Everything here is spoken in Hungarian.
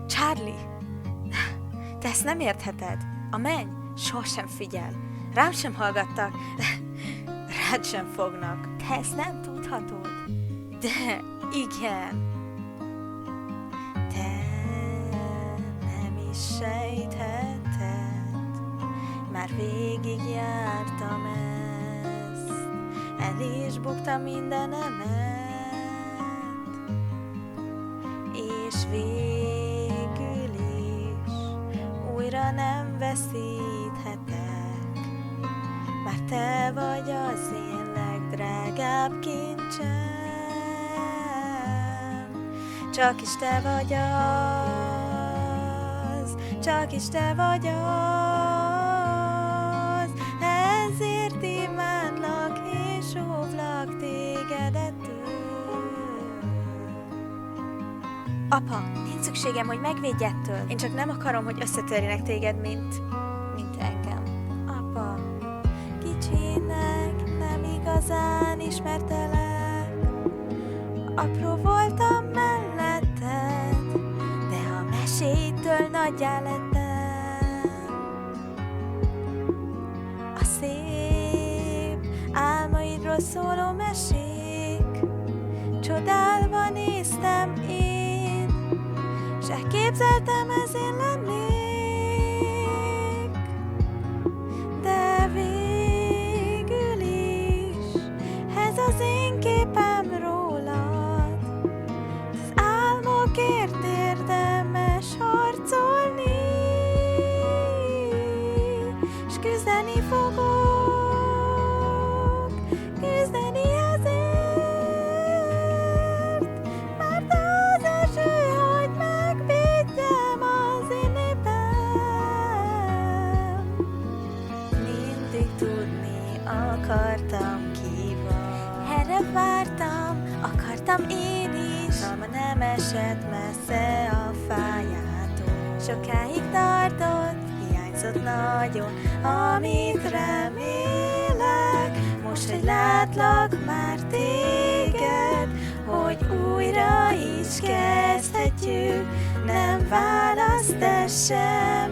Charlie, te ezt nem értheted. A menny sosem figyel. Rám sem hallgattak, rád sem fognak. Te ezt nem tudhatod. De igen. Te nem is sejtheted. Már végigjártam ezt. El is buktam mindenemet. És végül is újra nem veszíthetek, mert te vagy az én legdrágább kincsem. Csak is te vagy az, csak is te vagy az, ezért imádlak és óvlak tégedettől. Apa, nincs szükségem, hogy megvédj ettől. Én csak nem akarom, hogy összetörjenek téged, mint engem. Apa, kicsinek nem igazán ismertelek. Apró voltam melletted, de a meséitől nagyjá lettem. A szép álmaidról szóló mesék, csodálva néztem én, s elképzeltem, ez én lennék. De végül is ez az én képem rólad. Az álmokért érdemes harcolni, s küzdeni fogok, küzdeni ezért, mert az eső, hogy megvédjem az én népem. Mindig tudni akartam, ki vagy. Erre vártam, akartam én is, Alma nem esett messze a fájától. Sokáig tartott, hiányzott nagyon, amit remélek. Most, hogy látlak már téged, hogy újra is kezdhetjük, nem választ ez sem